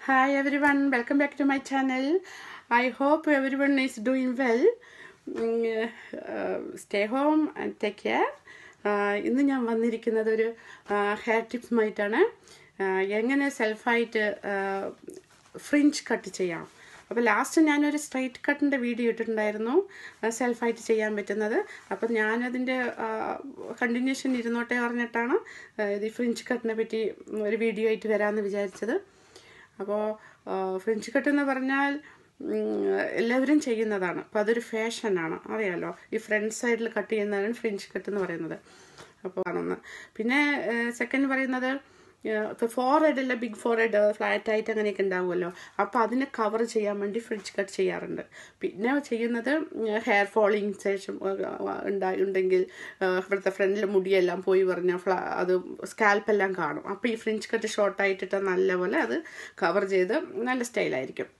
Hi everyone, welcome back to my channel. I hope everyone is doing well. Stay home and take care. ഇന്ന് ഞാൻ വന്നിരിക്കുന്നത് ഒരു hair ടിപ്സുമായിട്ടാണ്. എങ്ങനെ സെൽഫായിട്ട് fringe cut ചെയ്യാം. അപ്പോൾ ലാസ്റ്റ് ഞാനൊരു സ്ട്രൈറ്റ് കട്ടിൻ്റെ വീഡിയോ ഇട്ടിട്ടുണ്ടായിരുന്നു, സെൽഫായിട്ട് ചെയ്യാൻ പറ്റുന്നത്. അപ്പം ഞാനതിൻ്റെ കണ്ടിന്യൂഷൻ ഇരുന്നോട്ടെ പറഞ്ഞിട്ടാണ് ഇത് ഫ്രിഞ്ച് കട്ടിനെ പറ്റി ഒരു വീഡിയോ ആയിട്ട് വരാമെന്ന് വിചാരിച്ചത്. അപ്പോൾ ഫ്രിഞ്ച് കട്ട് എന്ന് പറഞ്ഞാൽ എല്ലാവരും ചെയ്യുന്നതാണ്. അപ്പോൾ അതൊരു ഫാഷനാണ്, അറിയാമല്ലോ. ഈ ഫ്രണ്ട് സൈഡിൽ കട്ട് ചെയ്യുന്നതാണ് ഫ്രിഞ്ച് കട്ട് എന്ന് പറയുന്നത്. അപ്പോൾ ആണെന്ന്. പിന്നെ സെക്കൻഡ് പറയുന്നത്, ഇപ്പോൾ ഫോർഹെഡല്ല, ബിഗ് ഫോർഹെഡ് ഫ്ലാറ്റ് ആയിട്ട് അങ്ങനെയൊക്കെ ഉണ്ടാവുമല്ലോ. അപ്പോൾ അതിനെ കവർ ചെയ്യാൻ വേണ്ടി ഫ്രിഞ്ച് കട്ട് ചെയ്യാറുണ്ട്. പിന്നെ ചെയ്യുന്നത് ഹെയർ ഫോളിങ് ശേഷം ഉണ്ടെങ്കിൽ ഇവിടുത്തെ ഫ്രണ്ടിൽ മുടിയെല്ലാം പോയി പറഞ്ഞാൽ അത് സ്കാൽപ്പെല്ലാം കാണും. അപ്പോൾ ഈ ഫ്രിഞ്ച് കട്ട് ഷോർട്ടായിട്ടിട്ട് നല്ലപോലെ അത് കവർ ചെയ്ത് നല്ല സ്റ്റൈലായിരിക്കും.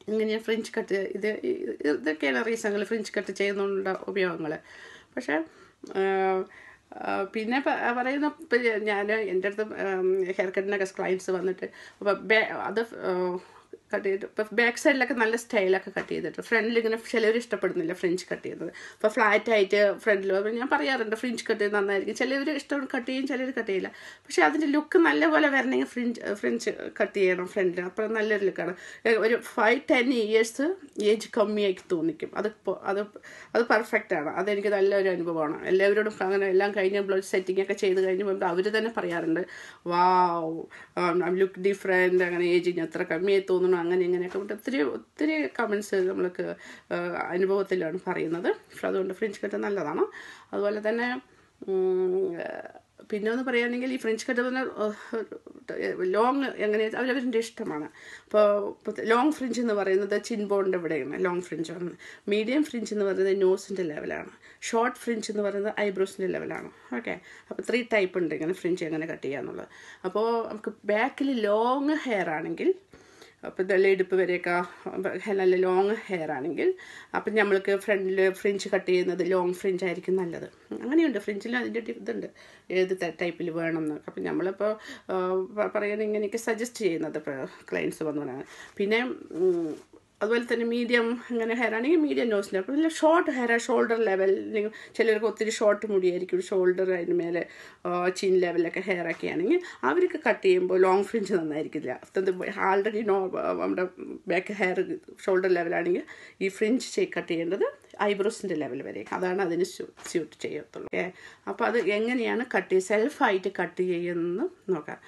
ഇങ്ങനെ ഫ്രിഞ്ച് കട്ട് ഇതൊക്കെയാണ് റീസണുകൾ ഫ്രിഞ്ച് കട്ട് ചെയ്യുന്നതിനുള്ള ഉപയോഗങ്ങൾ. പക്ഷേ പിന്നെ പറയുന്ന ഞാൻ എൻ്റെ അടുത്ത് ഹെയർ കട്ടിനൊക്കെ ക്ലയൻസ് വന്നിട്ട് അപ്പോൾ അത് കട്ട് ചെയ്തിട്ട് ഇപ്പോൾ ബാക്ക് സൈഡിലൊക്കെ നല്ല സ്റ്റൈലൊക്കെ കട്ട് ചെയ്തിട്ട് ഫ്രണ്ടിൽ ഇങ്ങനെ ചിലവർ ഇഷ്ടപ്പെടുന്നില്ല ഫ്രിഞ്ച് കട്ട് ചെയ്യുന്നത്. ഇപ്പോൾ ഫ്ലാറ്റായിട്ട് ഫ്രണ്ടിൽ ഞാൻ പറയാറുണ്ട് ഫ്രിഞ്ച് കട്ട് ചെയ്ത് നന്നായിരിക്കും. ചിലവർ ഇഷ്ടം കട്ട് ചെയ്യും, ചിലർ കട്ട് ചെയ്യില്ല. പക്ഷേ അതിൻ്റെ ലുക്ക് നല്ലപോലെ വരണമെങ്കിൽ ഫ്രിഞ്ച് കട്ട് ചെയ്യണം ഫ്രണ്ടിൽ. അപ്പോൾ നല്ലൊരു ലുക്കാണ്. ഒരു 5-10 ഇയേഴ്സ് ഏജ് കമ്മിയാക്കി തോന്നിക്കും. അത് പെർഫെക്റ്റാണ്. അതെനിക്ക് നല്ലൊരു അനുഭവമാണ്. എല്ലാവരോടും അങ്ങനെ എല്ലാം കഴിഞ്ഞ ബ്ലൗസ് സെറ്റിംഗ് ഒക്കെ ചെയ്ത് കഴിഞ്ഞപ്പോൾ അവർ തന്നെ പറയാറുണ്ട്, വാവ് ലുക്ക് ഡിഫറെൻറ്റ്, അങ്ങനെ ഏജിങ് അത്ര കമ്മിയായി തോന്നുന്നു, അങ്ങനെ ഇങ്ങനെയൊക്കെ ഒത്തിരി കമൻസ് നമ്മൾക്ക് അനുഭവത്തിലാണ് പറയുന്നത്. പക്ഷെ അതുകൊണ്ട് ഫ്രിഞ്ച് കട്ട് നല്ലതാണ്. അതുപോലെ തന്നെ പിന്നെ ഒന്ന് പറയുകയാണെങ്കിൽ ഈ ഫ്രിഞ്ച് കട്ട് പറഞ്ഞാൽ ലോങ് എങ്ങനെ അവരവരുടെ ഇഷ്ടമാണ്. ഇപ്പോൾ ലോങ് ഫ്രിഞ്ച് എന്ന് പറയുന്നത് ചിൻ ബോണിൻ്റെ ഇവിടെയാണ് ലോങ് ഫ്രിഞ്ചാണ്. മീഡിയം ഫ്രിഞ്ച് എന്ന് പറയുന്നത് നോസിൻ്റെ ലെവലാണ്. ഷോർട്ട് ഫ്രിഞ്ച് എന്ന് പറയുന്നത് ഐബ്രോസിൻ്റെ ലെവലാണ്. ഓക്കെ, അപ്പോൾ 3 ടൈപ്പ് ഉണ്ട് ഇങ്ങനെ ഫ്രിഞ്ച് എങ്ങനെ കട്ട് ചെയ്യാന്നുള്ളത്. അപ്പോൾ നമുക്ക് ബാക്കിൽ ലോങ് ഹെയർ ആണെങ്കിൽ, അപ്പോൾ ഇതെല്ലാം ഇടുപ്പ് വരെയൊക്കെ നല്ല ലോങ് ഹെയർ ആണെങ്കിൽ അപ്പം നമ്മൾക്ക് ഫ്രണ്ടിൽ ഫ്രിഞ്ച് കട്ട് ചെയ്യുന്നത് ലോങ് ഫ്രിഞ്ച് ആയിരിക്കും നല്ലത്. അങ്ങനെയുണ്ട് ഫ്രിഞ്ചിൽ അതിൻ്റെ ഇതുണ്ട്, ഏത് ടൈപ്പിൽ വേണം എന്നൊക്കെ. അപ്പം നമ്മളിപ്പോൾ പറയുന്നത് ഇങ്ങനെയൊക്കെ സജസ്റ്റ് ചെയ്യുന്നത് ഇപ്പോൾ ക്ലയൻസ് വന്നു പറയാൻ. പിന്നെ അതുപോലെ തന്നെ മീഡിയം അങ്ങനെ ഹെയർ ആണെങ്കിൽ മീഡിയം നോസിൻ്റെ. അപ്പോൾ നല്ല ഷോർട്ട് ഹെയർ, ഷോൾഡർ ലെവൽ, ചിലർക്ക് ഒത്തിരി ഷോർട്ട് മുടിയായിരിക്കും, ഷോൾഡർ അതിന് മേലെ ചിൻ ലെവലൊക്കെ ഹെയർ ഒക്കെ ആണെങ്കിൽ അവർക്ക് കട്ട് ചെയ്യുമ്പോൾ ലോങ് ഫ്രിഞ്ച് നന്നായിരിക്കില്ല. ആൾറെഡി നമ്മുടെ ബാക്ക് ഹെയർ ഷോൾഡർ ലെവലാണെങ്കിൽ ഈ ഫ്രിഞ്ച് കട്ട് ചെയ്യേണ്ടത് ഐബ്രോസിൻ്റെ ലെവൽ വരെ, അതാണ് അതിന് സ്യൂട്ട് ചെയ്യത്തുള്ളൂ. അപ്പോൾ അത് എങ്ങനെയാണ് സെൽഫായിട്ട് കട്ട് ചെയ്യുന്നത് നോക്കാം.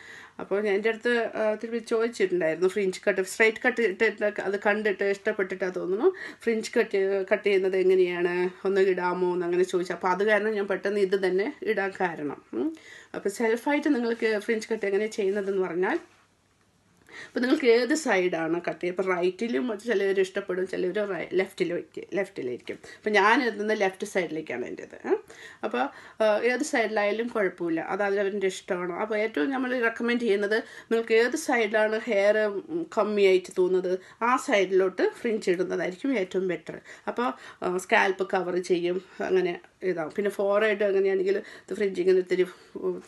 അപ്പോൾ ഞാൻ എൻ്റെ അടുത്ത് തിരുപ്പി ചോദിച്ചിട്ടുണ്ടായിരുന്നു ഫ്രിഞ്ച് കട്ട്, സ്ട്രൈറ്റ് കട്ട് ഇട്ടിട്ട് അത് കണ്ടിട്ട് ഇഷ്ടപ്പെട്ടിട്ടാണ് തോന്നുന്നു ഫ്രിഞ്ച് കട്ട് ചെയ്യുന്നത് എങ്ങനെയാണ് ഒന്ന് ഇടാമോ എന്ന് അങ്ങനെ ചോദിച്ചു. അപ്പോൾ അത് കാരണം ഞാൻ പെട്ടെന്ന് ഇത് തന്നെ ഇടാൻ കാരണം. അപ്പോൾ സെൽഫായിട്ട് നിങ്ങൾക്ക് ഫ്രിഞ്ച് കട്ട് എങ്ങനെ ചെയ്യുന്നതെന്ന് പറഞ്ഞാൽ, അപ്പോൾ നിങ്ങൾക്ക് ഏത് സൈഡാണ് കട്ട് ചെയ്യുക. ഇപ്പോൾ റൈറ്റിലും ചിലവർ ഇഷ്ടപ്പെടും, ചിലവർ ലെഫ്റ്റിലായിരിക്കും. അപ്പോൾ ഞാൻ എത്തുന്നത് ലെഫ്റ്റ് സൈഡിലേക്കാണ് എൻ്റേത്. അപ്പോൾ ഏത് സൈഡിലായാലും കുഴപ്പമില്ല, അത് അവരുടെ ഇഷ്ടമാണ്. അപ്പോൾ ഏറ്റവും നമ്മൾ റെക്കമെൻഡ് ചെയ്യുന്നത്, നിങ്ങൾക്ക് ഏത് സൈഡിലാണ് ഹെയർ കമ്മിയായിട്ട് തോന്നുന്നത് ആ സൈഡിലോട്ട് ഫ്രിഞ്ച് ഇടുന്നതായിരിക്കും ഏറ്റവും ബെറ്റർ. അപ്പോൾ സ്കാൽപ്പ് കവർ ചെയ്യും, അങ്ങനെ ഇതാവും. പിന്നെ ഫോർഹെഡ് അങ്ങനെയാണെങ്കിൽ ഫ്രിഞ്ച് ഇങ്ങനെ ഇത്തിരി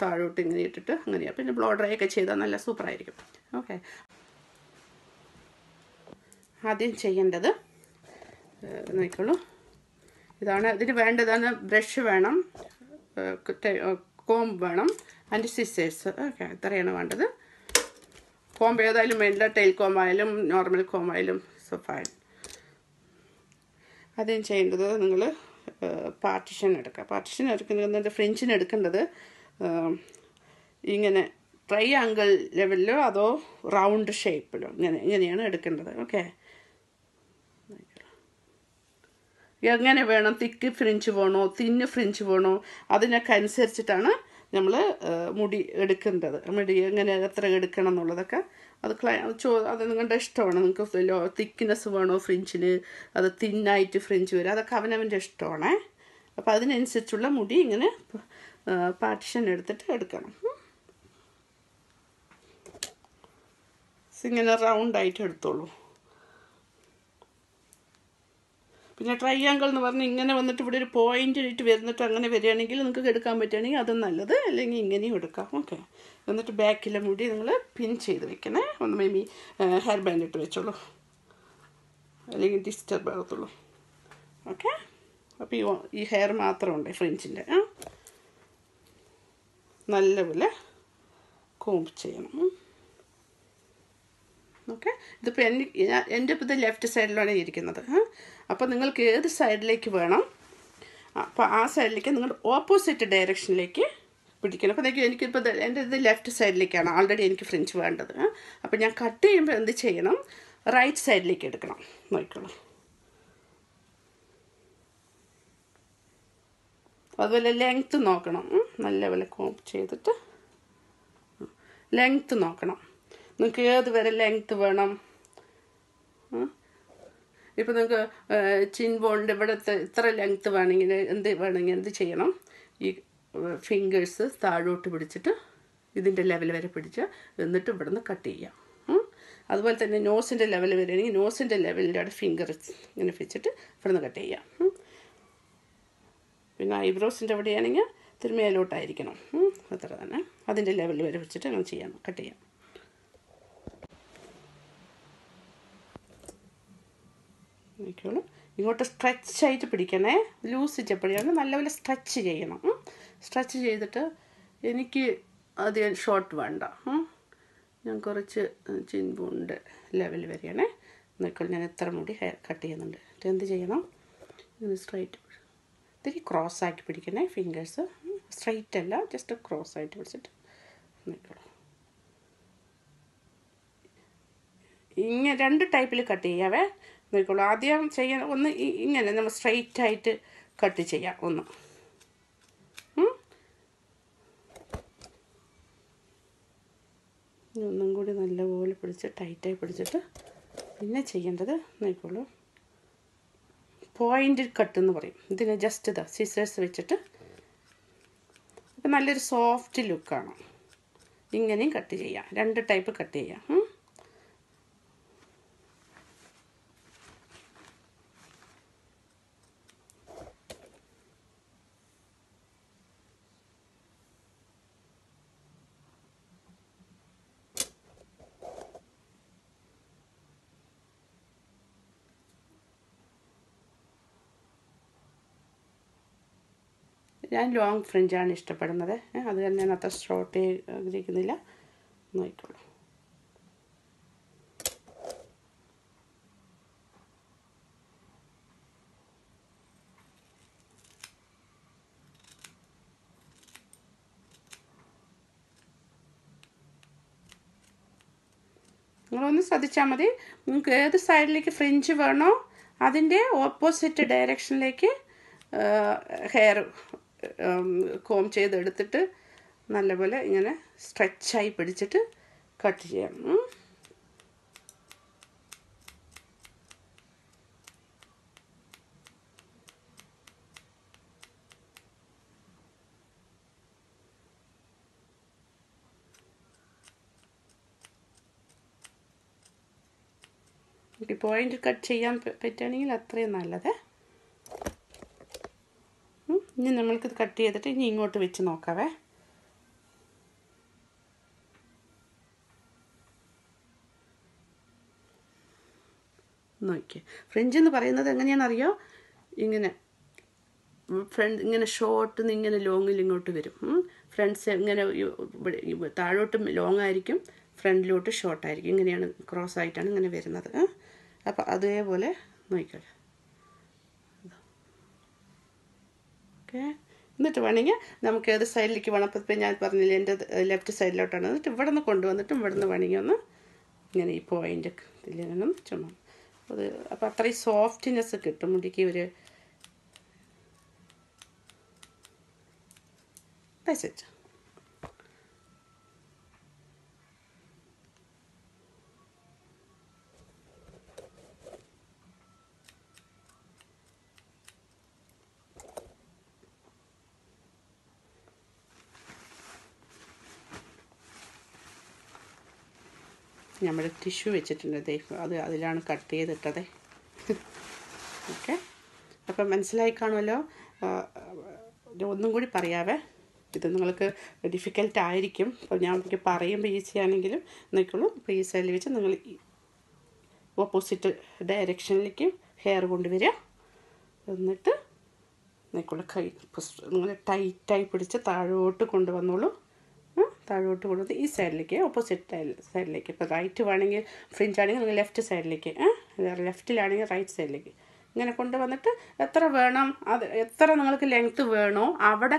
താഴോട്ട് ഇങ്ങനെ ഇട്ടിട്ട് അങ്ങനെയാണ്. പിന്നെ ബ്ലോ ഡ്രൈ ഒക്കെ ചെയ്താൽ നല്ല സൂപ്പറായിരിക്കും. ഓക്കെ, ആദ്യം ചെയ്യേണ്ടത് നോക്കിക്കോളൂ, ഇതാണ് ഇതിന് വേണ്ടതാണ്. ബ്രഷ് വേണം, കോംബ് വേണം, ആൻഡ് സിസേഴ്സ്. ഓക്കെ, ഇത്രയാണ് വേണ്ടത്. കോംബ് ഏതായാലും വേണ്ട, ടെയിൽ കോംബായാലും നോർമൽ കോംബായാലും സോ ഫൈൻ. ആദ്യം ചെയ്യേണ്ടത് നിങ്ങൾ പാർട്ടിഷൻ എടുക്കുക. പാർട്ടിഷൻ എടുക്കുന്നത് ഫ്രിഞ്ചിന് എടുക്കേണ്ടത് ഇങ്ങനെ ട്രൈയാങ്കിൾ ലെവലിലോ അതോ റൗണ്ട് ഷേപ്പിലോ ഇങ്ങനെയാണ് എടുക്കേണ്ടത്. ഓക്കെ, എങ്ങനെ വേണം, തിക്ക് ഫ്രിഞ്ച് വേണോ തിന്ന് ഫ്രിഞ്ച് വേണോ അതിനൊക്കെ അനുസരിച്ചിട്ടാണ് നമ്മൾ മുടി എടുക്കേണ്ടത്. മുടി എങ്ങനെ എത്ര എടുക്കണം എന്നുള്ളതൊക്കെ അത് നിങ്ങളുടെ ഇഷ്ടമാണ്. നിങ്ങൾക്ക് തിക്നെസ് വേണോ ഫ്രിഞ്ചിന്, അത് തിന്നായിട്ട് ഫ്രിഞ്ച് വരും, അതൊക്കെ അവനവൻ്റെ ഇഷ്ടമാണ്. അപ്പോൾ അതിനനുസരിച്ചുള്ള മുടി ഇങ്ങനെ പാർട്ടിഷൻ എടുത്തിട്ട് എടുക്കണം. ഇങ്ങനെ റൗണ്ടായിട്ട് എടുത്തോളൂ. പിന്നെ ട്രയാങ്കിൾ എന്ന് പറഞ്ഞാൽ ഇങ്ങനെ വന്നിട്ട് ഇവിടെ ഒരു പോയിൻ്റ് ആയിട്ട് വരുന്നിട്ട് അങ്ങനെ വരികയാണെങ്കിൽ നിങ്ങൾക്ക് എടുക്കാൻ പറ്റുകയാണെങ്കിൽ അതും നല്ലത്, അല്ലെങ്കിൽ ഇങ്ങനെയും എടുക്കാം. ഓക്കെ. എന്നിട്ട് ബാക്കിലെ മുടി നിങ്ങൾ പിൻ ചെയ്ത് വെക്കണേ. ഒന്ന് മേ ബി ഹെയർ ബാൻഡ് ഇട്ട് വെച്ചോളൂ, അല്ലെങ്കിൽ ഡിസ്റ്റർബ് ആകത്തുള്ളൂ. ഓക്കെ. അപ്പോൾ ഈ ഹെയർ മാത്രമുണ്ട് ഫ്രിഞ്ചിൻ്റെ. നല്ലപോലെ കോംബ് ചെയ്യണം. ഓക്കെ. ഇതിപ്പോൾ എൻ്റെ ഇപ്പോൾ ഇത് ലെഫ്റ്റ് സൈഡിലാണ് ഇരിക്കുന്നത്. അപ്പോൾ നിങ്ങൾക്ക് ഏത് സൈഡിലേക്ക് വേണം, അപ്പോൾ ആ സൈഡിലേക്ക് നിങ്ങൾ ഓപ്പോസിറ്റ് ഡയറക്ഷനിലേക്ക് പിടിക്കണം. അപ്പോൾ എനിക്കിപ്പോൾ എൻ്റെ ഇത് ലെഫ്റ്റ് സൈഡിലേക്കാണ് ഓൾറെഡി എനിക്ക് ഫ്രിഞ്ച് വേണ്ടത്. അപ്പോൾ ഞാൻ കട്ട് ചെയ്യുമ്പോൾ എന്ത് ചെയ്യണം, റൈറ്റ് സൈഡിലേക്ക് എടുക്കണം. നോക്കിക്കോളൂ. അതുപോലെ ലെങ്ത്ത് നോക്കണം. നല്ലപോലെ കോംബ് ചെയ്തിട്ട് ലെങ്ത്ത് നോക്കണം. നിങ്ങൾക്ക് ഏത് വരെ ലെങ്ത്ത് വേണം. ഇപ്പോൾ നിങ്ങൾക്ക് ചിൻ ബോണിൻ്റെ ഇവിടുത്തെ ഇത്ര ലെങ്ത്ത് വേണമെങ്കിൽ എന്ത് ചെയ്യണം, ഈ ഫിംഗേഴ്സ് താഴോട്ട് പിടിച്ചിട്ട് ഇതിൻ്റെ ലെവൽ വരെ പിടിച്ച് എന്നിട്ട് ഇവിടെ നിന്ന് കട്ട് ചെയ്യാം. അതുപോലെ തന്നെ നോസിൻ്റെ ലെവൽ വരികയാണെങ്കിൽ നോസിൻ്റെ ലെവലിൻ്റെ അവിടെ ഫിംഗർ ഇങ്ങനെ വെച്ചിട്ട് ഇവിടെ നിന്ന് കട്ട് ചെയ്യാം. പിന്നെ ഐബ്രോസിൻ്റെ എവിടെയാണെങ്കിൽ തിരുമേലോട്ടായിരിക്കണം. അത്ര തന്നെ അതിൻ്റെ ലെവൽ വരെ വെച്ചിട്ട് അങ്ങനെ ചെയ്യാം, കട്ട് ചെയ്യാം. നോക്കിയോളൂ. ഇങ്ങോട്ട് സ്ട്രെച്ചായിട്ട് പിടിക്കണേ. ലൂസ് ചെപ്പടിയാണ്, നല്ലപോലെ സ്ട്രെച്ച് ചെയ്യണം. സ്ട്രെച്ച് ചെയ്തിട്ട് എനിക്ക് അധികം ഷോർട്ട് വേണ്ട. ഞാൻ കുറച്ച് ചിൻ ബോണിൻ്റെ ലെവൽ വരെയാണേ. നോക്കിയോളൂ. ഞാൻ എത്ര മുടി ഹെയർ കട്ട് ചെയ്യുന്നുണ്ട്. എന്ത് ചെയ്യണം, ഇങ്ങനെ സ്ട്രൈറ്റ് ഇത്തിരി ക്രോസാക്കി പിടിക്കണേ. ഫിംഗേഴ്സ് സ്ട്രൈറ്റ് അല്ല, ജസ്റ്റ് ക്രോസായിട്ട് പിടിച്ചിട്ട് നോക്കിയോളൂ. ഇങ്ങനെ 2 ടൈപ്പിൽ കട്ട് ചെയ്യാവേ. നോക്കിക്കോളൂ. ആദ്യം ചെയ്യാൻ ഒന്ന് ഇങ്ങനെ നമ്മൾ സ്ട്രൈറ്റായിട്ട് കട്ട് ചെയ്യാം. ഒന്നും കൂടി നല്ലപോലെ പിടിച്ച് ടൈറ്റായി പിടിച്ചിട്ട് പിന്നെ ചെയ്യേണ്ടത് നോക്കിക്കോളൂ, പോയിൻ്റ് കട്ട് എന്ന് പറയും ഇതിന്. ജസ്റ്റ് ഇതാ സിസേഴ്സ് വെച്ചിട്ട് അപ്പം നല്ലൊരു സോഫ്റ്റ് ലുക്കാണ്. ഇങ്ങനെയും കട്ട് ചെയ്യാം. 2 ടൈപ്പ് കട്ട് ചെയ്യാം. ഞാൻ ലോങ് ഫ്രിഞ്ചാണ് ഇഷ്ടപ്പെടുന്നത്. അത് തന്നെ ഞാൻ അത്ര ഷോർട്ട് ആഗ്രഹിക്കുന്നില്ല. നോക്കിക്കോളൂ. നിങ്ങളൊന്ന് ശ്രദ്ധിച്ചാൽ മതി. നിങ്ങൾക്ക് ഏത് സൈഡിലേക്ക് ഫ്രിഞ്ച് വേണോ അതിൻ്റെ ഓപ്പോസിറ്റ് ഡയറക്ഷനിലേക്ക് ഹെയർ കോം ചെയ്തെടുത്തിട്ട് നല്ലപോലെ ഇങ്ങനെ സ്ട്രെച്ചായി പിടിച്ചിട്ട് കട്ട് ചെയ്യണം. പോയിന്റ് കട്ട് ചെയ്യാൻ പറ്റുകയാണെങ്കിൽ അത്രയും നല്ലത്. ഇനി നമ്മൾക്കിത് കട്ട് ചെയ്തിട്ട് ഇനി ഇങ്ങോട്ട് വെച്ച് നോക്കാവേ. നോക്കിയേ. ഫ്രിഞ്ച് എന്ന് പറയുന്നത് എങ്ങനെയാണെന്നറിയോ, ഇങ്ങനെ ഇങ്ങനെ ഷോർട്ട് ഇങ്ങനെ ലോങ്ങിൽ ഇങ്ങോട്ട് വരും. ഫ്രണ്ട്സ് ഇങ്ങനെ താഴോട്ട് ലോങ് ആയിരിക്കും, ഫ്രണ്ടിലോട്ട് ഷോർട്ടായിരിക്കും. ഇങ്ങനെയാണ് ക്രോസ് ആയിട്ടാണ് ഇങ്ങനെ വരുന്നത്. അപ്പോൾ അതേപോലെ നോക്കിക്കോളൂ. ഓക്കെ. എന്നിട്ട് വേണമെങ്കിൽ നമുക്ക് ഏത് സൈഡിലേക്ക് വേണം. അപ്പോൾ ഞാൻ പറഞ്ഞില്ലേ എൻ്റെ ലെഫ്റ്റ് സൈഡിലോട്ടാണ്. എന്നിട്ട് ഇവിടെ നിന്ന് കൊണ്ടുവന്നിട്ടും ഇവിടെ നിന്ന് വേണമെങ്കിൽ ഒന്ന് ഇങ്ങനെ ഈ പോയിൻ്റ് ഇതിലിങ്ങനെ ചുമ്മാ അത് അപ്പോൾ അത്രയും സോഫ്റ്റ്നെസ് കിട്ടും മുടിക്ക്. ഒരു തയ്ച്ചു നമ്മൾ ടിഷ്യൂ വെച്ചിട്ടുണ്ട്. അത് അതിലാണ് കട്ട് ചെയ്തിട്ടത്. ഓക്കെ. അപ്പം മനസ്സിലായി കാണുമല്ലോ. ഒന്നും കൂടി പറയാവേ, ഇത് നിങ്ങൾക്ക് ഡിഫിക്കൽട്ട് ആയിരിക്കും. അപ്പോൾ ഞാൻ എനിക്ക് പറയുമ്പോൾ ഈസി ആണെങ്കിലും നോക്കുള്ളൂ. അപ്പോൾ ഈ സൈഡിൽ വെച്ച് നിങ്ങൾ ഓപ്പോസിറ്റ് ഡയറക്ഷനിലേക്ക് ഹെയർ കൊണ്ടുവരിക. എന്നിട്ട് നോക്കുള്ളൂ കൈ നിങ്ങൾ ടൈറ്റായി പിടിച്ച് താഴോട്ട് കൊണ്ടുവന്നോളൂ. താഴോട്ട് കൊണ്ടുവന്ന് ഈ സൈഡിലേക്ക് ഓപ്പോസിറ്റ് സൈഡിലേക്ക്. ഇപ്പോൾ റൈറ്റ് വേണമെങ്കിൽ ഫ്രിഞ്ച് ആണെങ്കിൽ നിങ്ങൾ ലെഫ്റ്റ് സൈഡിലേക്ക്, ലെഫ്റ്റിലാണെങ്കിൽ റൈറ്റ് സൈഡിലേക്ക് ഇങ്ങനെ കൊണ്ടുവന്നിട്ട് എത്ര വേണം, അത് എത്ര നിങ്ങൾക്ക് ലെങ്ത്ത് വേണോ അവിടെ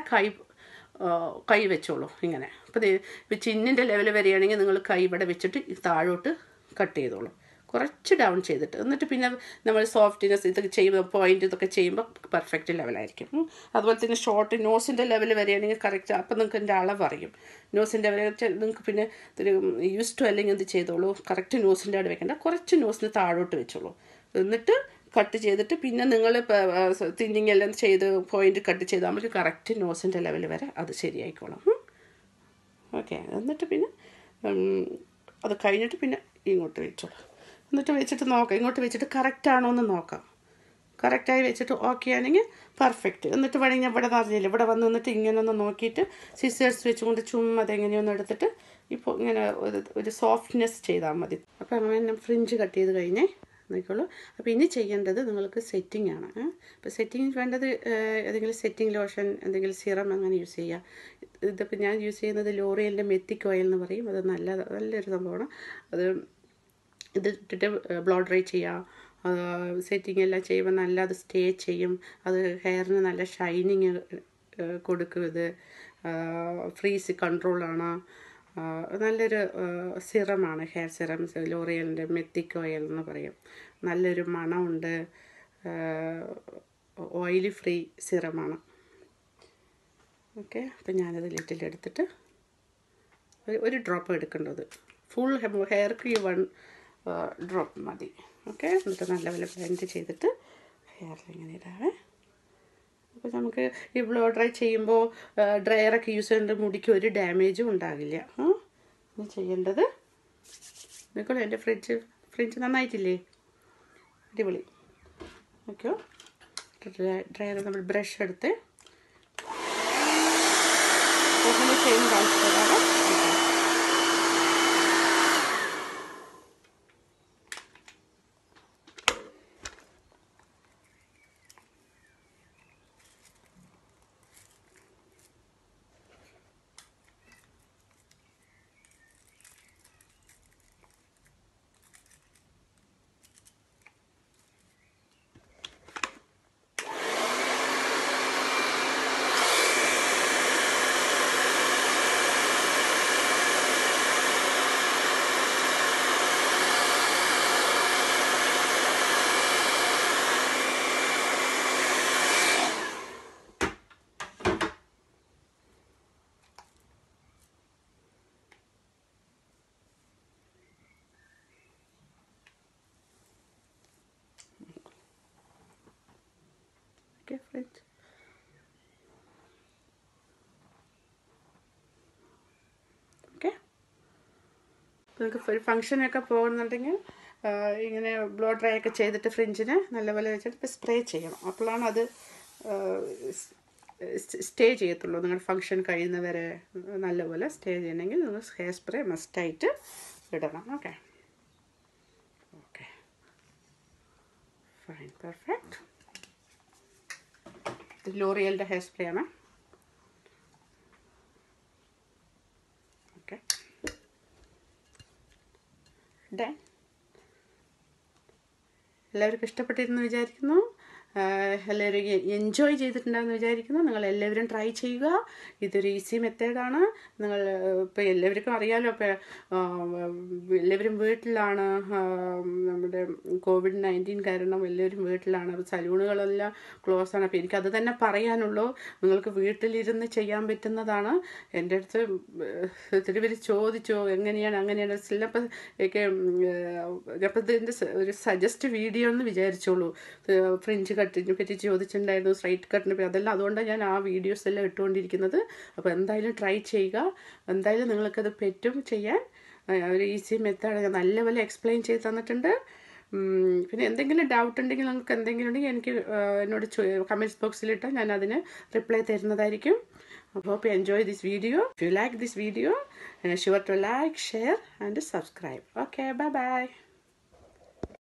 കൈ വെച്ചോളൂ ഇങ്ങനെ. ഇപ്പോൾ ചിന്നിൻ്റെ ലെവൽ വരികയാണെങ്കിൽ നിങ്ങൾ കൈ ഇവിടെ വെച്ചിട്ട് താഴോട്ട് കട്ട് ചെയ്തോളൂ, കുറച്ച് ഡൗൺ ചെയ്തിട്ട്. എന്നിട്ട് പിന്നെ നമ്മൾ സോഫ്റ്റ്നെസ് ഇതൊക്കെ ചെയ്യുമ്പോൾ പോയിൻ്റ് ഇതൊക്കെ ചെയ്യുമ്പോൾ പെർഫെക്റ്റ് ലെവലായിരിക്കും. അതുപോലെ തന്നെ ഷോർട്ട് നോസിൻ്റെ ലെവൽ വരികയാണെങ്കിൽ കറക്റ്റ്. അപ്പം നിങ്ങൾക്ക് എൻ്റെ അളവ് അറിയും. നോസിൻ്റെ ലെവൽ നിങ്ങൾക്ക് പിന്നെ ഒരു യൂസ് ടു അല്ലെങ്കിൽ എന്ത് ചെയ്തോളൂ, കറക്റ്റ് നോസിൻ്റെ അവിടെ വെക്കേണ്ട, കുറച്ച് നോസിന് താഴോട്ട് വെച്ചോളൂ. എന്നിട്ട് കട്ട് ചെയ്തിട്ട് പിന്നെ നിങ്ങൾ തിന്നിങ് എല്ലാം ചെയ്ത് പോയിൻ്റ് കട്ട് ചെയ്താൽ നമുക്ക് കറക്റ്റ് നോസിൻ്റെ ലെവൽ വരെ അത് ശരിയായിക്കോളും. ഓക്കെ. എന്നിട്ട് പിന്നെ അത് കഴിഞ്ഞിട്ട് പിന്നെ ഇങ്ങോട്ട് വെച്ചോളൂ. എന്നിട്ട് വെച്ചിട്ട് നോക്കാം, ഇങ്ങോട്ട് വെച്ചിട്ട് കറക്റ്റാണോ എന്ന് നോക്കാം. കറക്റ്റായി വെച്ചിട്ട് ഓക്കെ ആണെങ്കിൽ പെർഫെക്റ്റ്. എന്നിട്ട് വേണമെങ്കിൽ ഇവിടെ അറിയില്ല, ഇവിടെ വന്ന് നിന്നിട്ട് ഇങ്ങനെ ഒന്ന് നോക്കിയിട്ട് സിസേഴ്സ് വെച്ചുകൊണ്ട് ചുമ്മാ അതെങ്ങനെയൊന്ന് എടുത്തിട്ട് ഇപ്പോൾ ഇങ്ങനെ ഒരു സോഫ്റ്റ്നെസ് ചെയ്താൽ മതി. അപ്പോൾ അങ്ങനെ ഫ്രിഞ്ച് കട്ട് ചെയ്ത് കഴിഞ്ഞേ നോക്കിക്കോളൂ. അപ്പോൾ ഇനി ചെയ്യേണ്ടത് നിങ്ങൾക്ക് സെറ്റിംഗ് ആണ്. അപ്പോൾ സെറ്റിംഗ് വേണ്ടത് ഏതെങ്കിലും സെറ്റിംഗ് ലോഷൻ, എന്തെങ്കിലും സിറം അങ്ങനെ യൂസ് ചെയ്യുക. ഇതിപ്പോൾ ഞാൻ യൂസ് ചെയ്യുന്നത് ലോറിയലിൻ്റെ മെത്തിക് ഓയിൽ എന്ന് പറയും. അത് നല്ലൊരു സംഭവമാണ്. അത് ഇതിട്ടിട്ട് ബ്ലോ ഡ്രൈ ചെയ്യുക. സെറ്റിംഗ് എല്ലാം ചെയ്യുമ്പോൾ നല്ല അത് സ്റ്റേ ചെയ്യും. അത് ഹെയറിന് നല്ല ഷൈനിങ് കൊടുക്കും. ഇത് ഫ്രീസ് കൺട്രോളാണ്. നല്ലൊരു സിറമാണ്, ഹെയർ സിറം. ലോറിയലിൻ്റെ മെത്തിക് ഓയിൽ എന്ന് പറയും. നല്ലൊരു മണമുണ്ട്. ഓയിലി ഫ്രീ സിറമാണ്. ഓക്കെ. അപ്പം ഞാനത് ലിറ്റിലെടുത്തിട്ട് ഒരു ഡ്രോപ്പ് എടുക്കേണ്ടത്. ഫുൾ ഹെയർക്ക് ഈ 1 ഡ്രോപ്പ് മതി. ഓക്കെ. എന്നിട്ട് നല്ലപോലെ ബ്ലെൻഡ് ചെയ്തിട്ട് ഹെയറിൽ ഇങ്ങനെ ഇടാവേ. അപ്പോൾ നമുക്ക് ഈ ബ്ലോ ഡ്രൈ ചെയ്യുമ്പോൾ ഡ്രയറൊക്കെ യൂസ് ചെയ്യുന്നത് മുടിക്ക് ഒരു ഡാമേജും ഉണ്ടാകില്ല. ഇനി ചെയ്യേണ്ടത് നിൽക്കോളൂ. എൻ്റെ ഫ്രിഞ്ച് നന്നായിട്ടില്ലേ? അടിപൊളി. ഓക്കെ. ഡ്രയർ നമ്മൾ ബ്രഷ് എടുത്ത് ചെയ്യുന്ന ആവശ്യപ്പെടാതെ ഫ്രണ്ട്. ഓക്കെ. നിങ്ങൾക്ക് ഒരു ഫങ്ഷനൊക്കെ പോകുന്നുണ്ടെങ്കിൽ ഇങ്ങനെ ബ്ലോ ഡ്രൈ ഒക്കെ ചെയ്തിട്ട് ഫ്രിഞ്ചിന് നല്ലപോലെ വെച്ചിട്ട് സ്പ്രേ ചെയ്യണം. അപ്പോഴാണ് അത് സ്റ്റേ ചെയ്യത്തുള്ളൂ. നിങ്ങളുടെ ഫങ്ഷൻ കഴിയുന്നവരെ നല്ലപോലെ സ്റ്റേ ചെയ്യണമെങ്കിൽ നിങ്ങൾ ഹെയർ സ്പ്രേ മസ്റ്റായിട്ട് ഇടണം. ഓക്കെ. Okay, fine, perfect. ഇത് ലോറിയലിൻ്റെ ഹെയർ സ്പ്രേ ആണ്. Okay, done. എല്ലാവർക്കും ഇഷ്ടപ്പെട്ടിരുന്നു വിചാരിക്കുന്നു. എല്ലാവരും എൻജോയ് ചെയ്തിട്ടുണ്ടാകുമെന്ന് വിചാരിക്കുന്നു. നിങ്ങളെല്ലാവരും ട്രൈ ചെയ്യുക. ഇതൊരു ഈസി മെത്തേഡാണ്. നിങ്ങൾ ഇപ്പോൾ എല്ലാവർക്കും അറിയാമല്ലോ, ഇപ്പോൾ എല്ലാവരും വീട്ടിലാണ്. നമ്മുടെ COVID-19 കാരണം എല്ലാവരും വീട്ടിലാണ്. സലൂണുകളെല്ലാം ക്ലോസ് ആണ്. അപ്പോൾ എനിക്കത് തന്നെ പറയാനുള്ളൂ. നിങ്ങൾക്ക് വീട്ടിലിരുന്ന് ചെയ്യാൻ പറ്റുന്നതാണ്. എൻ്റെ അടുത്ത് ഒത്തിരി പേര് ചോദിച്ചു എങ്ങനെയാണ് അങ്ങനെയാണ്. ചിലപ്പോൾ ഒക്കെ അപ്പോൾ ഇതിൻ്റെ ഒരു സജസ്റ്റ് വീഡിയോ എന്ന് വിചാരിച്ചോളൂ. ഫ്രിഞ്ച് കട്ടിനെ പറ്റി ചോദിച്ചിട്ടുണ്ടായിരുന്നു, സ്ട്രൈറ്റ് കട്ടിനെ പറ്റി. അതെല്ലാം അതുകൊണ്ടാണ് ഞാൻ ആ വീഡിയോസ് എല്ലാം ഇട്ടുകൊണ്ടിരിക്കുന്നത്. അപ്പോൾ എന്തായാലും ട്രൈ ചെയ്യുക. എന്തായാലും നിങ്ങൾക്കത് പറ്റും ചെയ്യാൻ. ഒരു ഈസി മെത്തേഡ് ഞാൻ നല്ലപോലെ എക്സ്പ്ലെയിൻ ചെയ്ത് തന്നിട്ടുണ്ട്. പിന്നെ എന്തെങ്കിലും ഡൗട്ട് ഉണ്ടെങ്കിൽ നിങ്ങൾക്ക് എന്തെങ്കിലും ഉണ്ടെങ്കിൽ എനിക്ക് എന്നോട് കമൻറ്റ്സ് ബോക്സിലിട്ട് ഞാൻ അതിന് റിപ്ലൈ തരുന്നതായിരിക്കും. I hope you enjoy this video. If you like this video, sure to like, share and subscribe. Okay, bye bye.